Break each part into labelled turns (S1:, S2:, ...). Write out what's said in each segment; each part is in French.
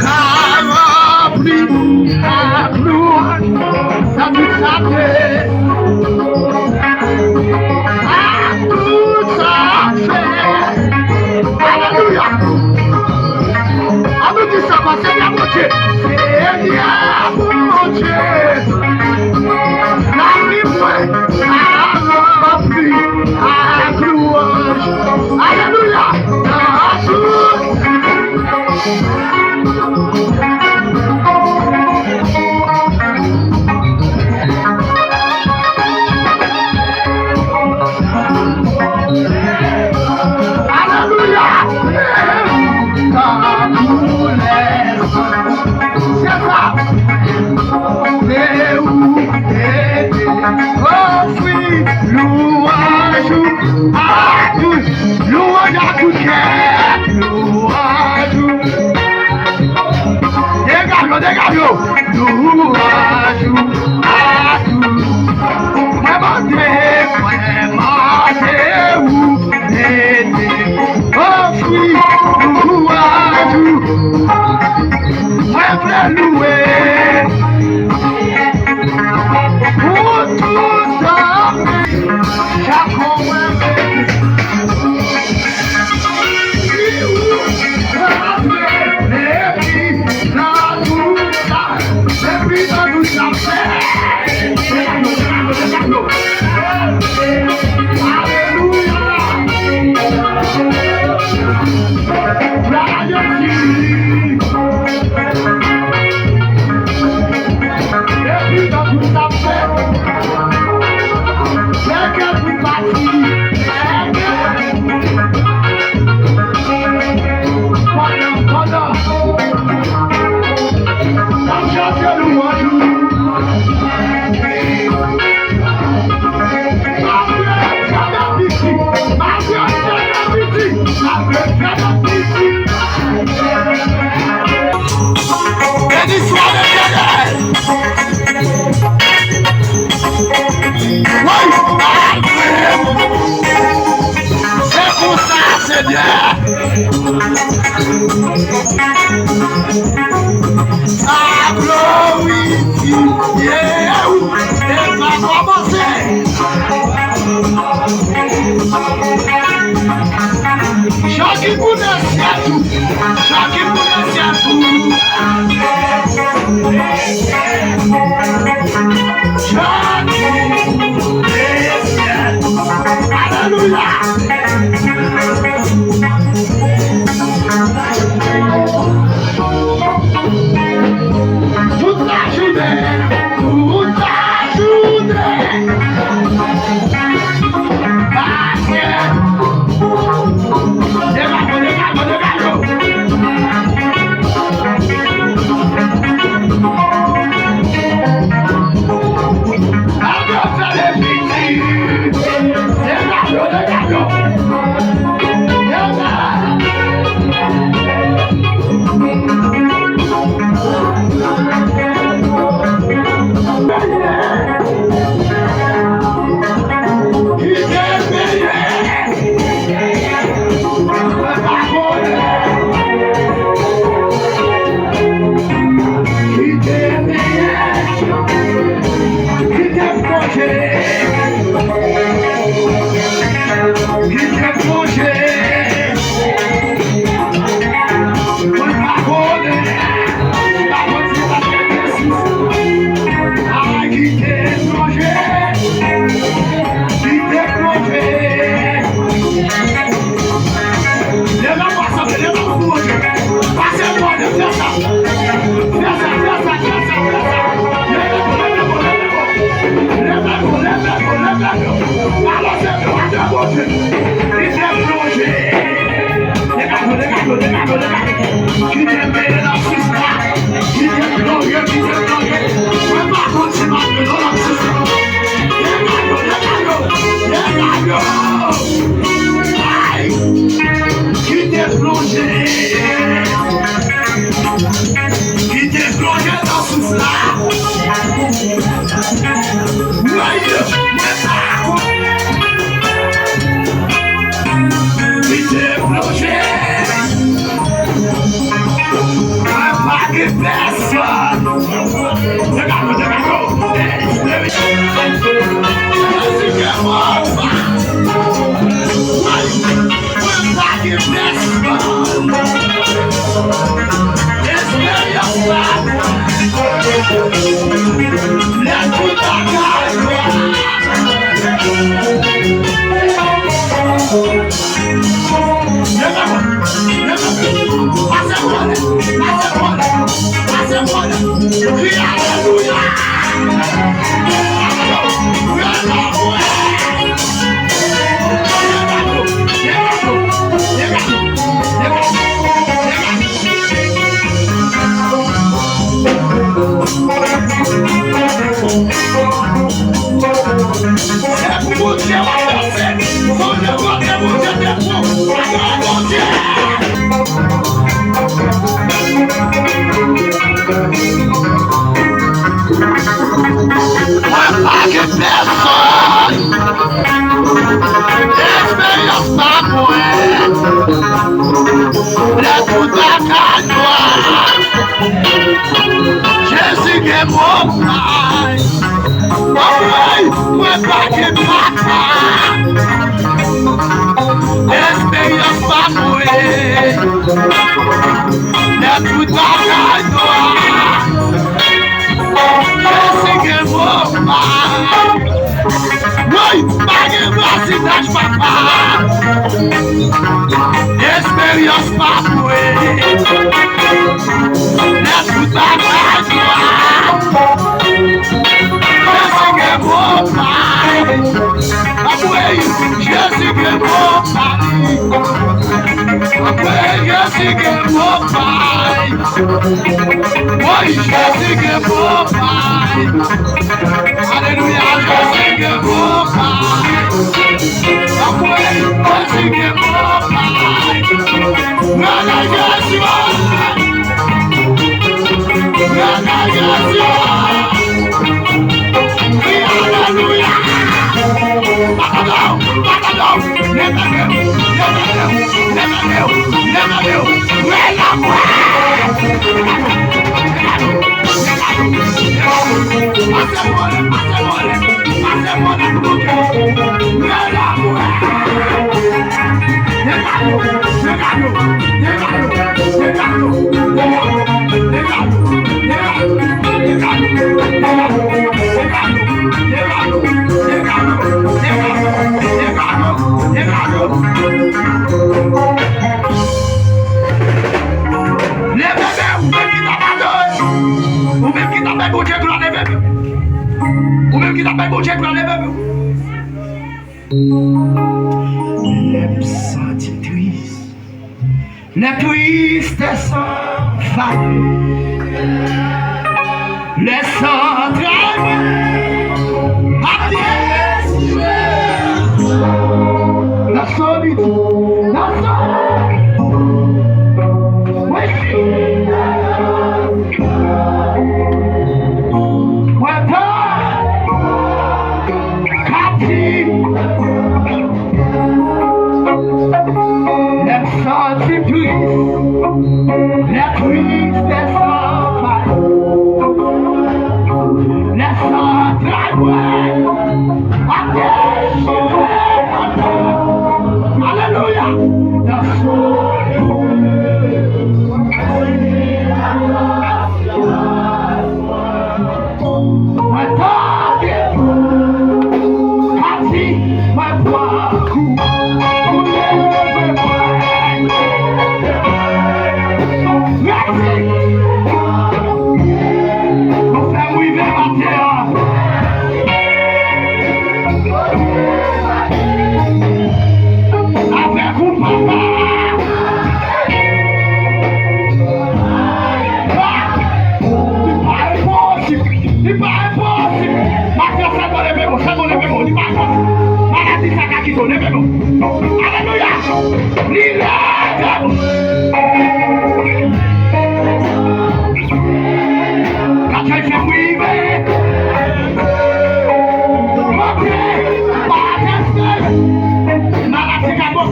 S1: Carapli, Ablu, Samusate, Abusate. Hallelujah. Abu disama senya moche. Senya moche. Nami mwe. Carapli, Ablu. Hallelujah.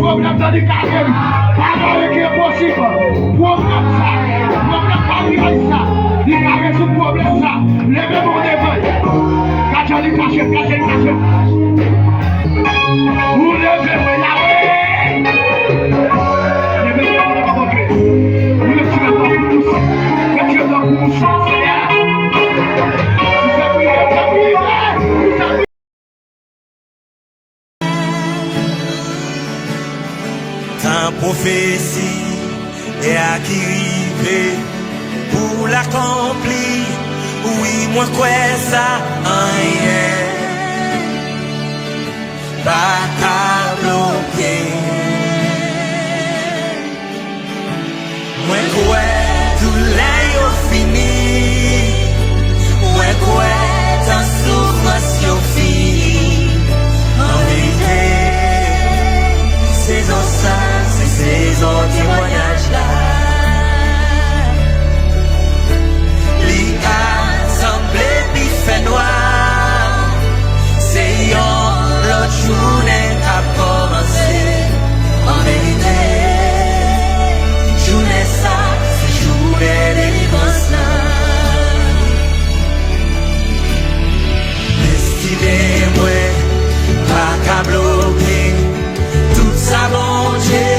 S2: Problem dans le carrière. Pas dans le qui est possible. Programme ça. Programme pas
S1: mariage ça, il a résoudre le problème ça. Levez-vous devant. Caché, caché. Vous levez-vous là. Levez-vous devant. Vous le tirez dans le pouce. Le tirez dans le pouce.
S2: Ta prophétie est arrivée pour l'accomplir. Oui, moi quoi ça rien. Pas qu'à bloquer. Moi quoi tout l'air fini. Moi quoi ta souffrance fini. En vérité, saison ça, c'est saison témoignage là. Li a semblé pi fait noir. C'est yon l'autre journée a commencé. En vérité, journée ça, c'est journée délivrance là. Estimez-moi, pas qu'à bloquer. Tout ça bon Dieu,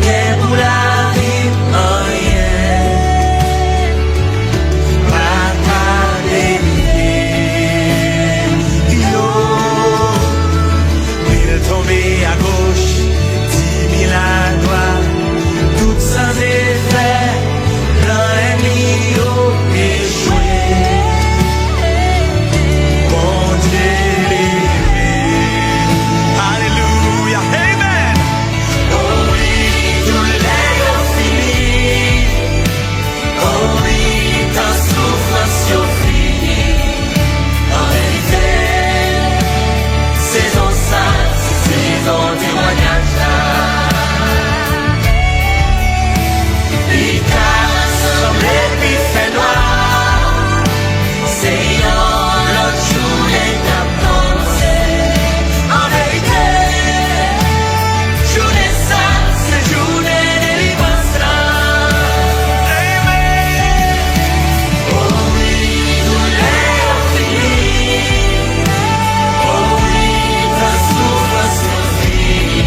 S2: qu'est pour la vie en rien. Pas qu'à délivrer. Yo, il tombé à gauche, 10 000 à droite. Tout sans effet, plein ennemi échoué. Bon Dieu levé. Alléluia. Amen. Oh oui, tout l'air fini. Oh oui, ta souffrance fini. En vérité, saison ça, c'est saison témoignage là. Il t'a semblé pi fait noir. C'est l'autre journée t'a commencé. En vérité, journée ça, c'est journée délivrance là. Amen. Oh oui, tout l'air fini. Oh oui, ta souffrance fini.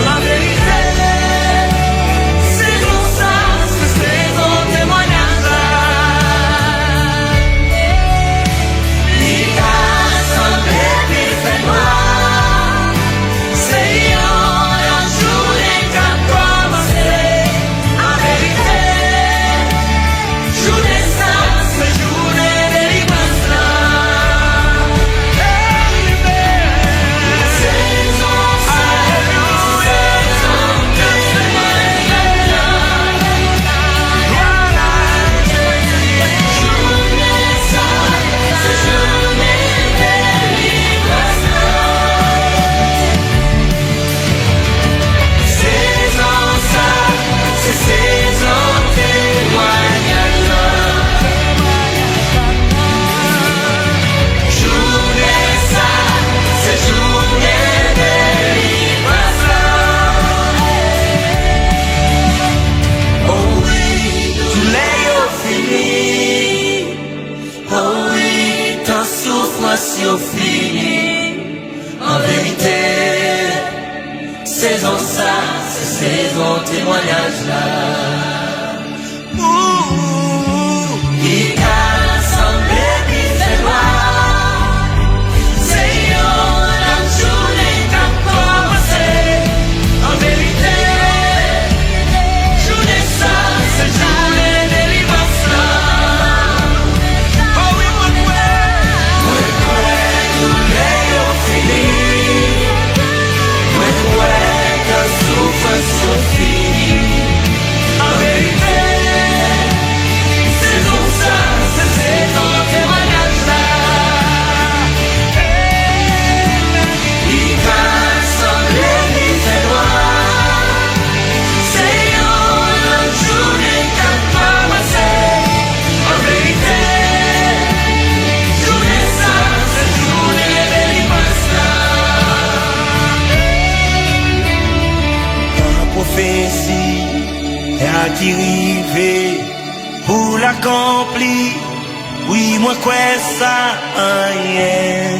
S2: En vérité, c'est comme ça, c'est saison témoignage là. Il a semblé pi fait noir. C'est la journée qu'a commencé. En vérité, journée ça, c'est journée délivrance là. Saison ça, saison témoignage là. Voilà, journée ça, c'est journée délivrance là. Saison ça, c'est saison témoignage là. Journée ça, c'est journée délivrance là. Oh oui, tout l'air fini. Oh oui, ta souffrance fini. En vérité, saison ça, c'est saison témoignage là. Il a semblé pi fait noir. C'est la journée qu'a commencé. En vérité, journée ça, c'est journée délivrance là. Oh oui, moi quoi, tout l'air fini. Moi quoi, ta souffrance fini. En vérité, saison ça, c'est saison témoignage là. Il a semblé pi fait noir. C'est la journée qu'a commencé. En vérité, journée ça, c'est journée délivrance là. Ta prophétie est arrivée pour l'accomplir. Oui, moi quoi ça, rien,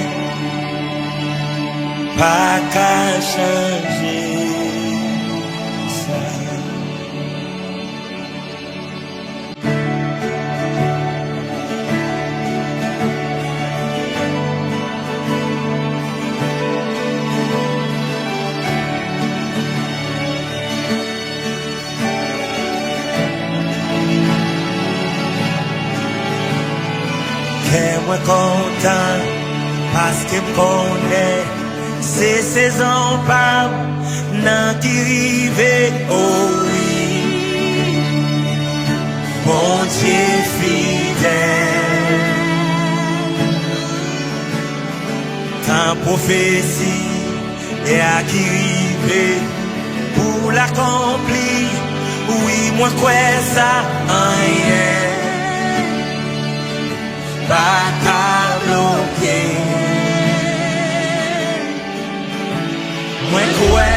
S2: pas qu'à changer ça. Que moi content parce que me connaît c'est saison pas nan qui rive, oh oui, bon Dieu fidèle. Tant prophétie et à qui rive pour l'accomplir. Oui, moi quoi ça rien, pas qu'à bloquer. Moi quoi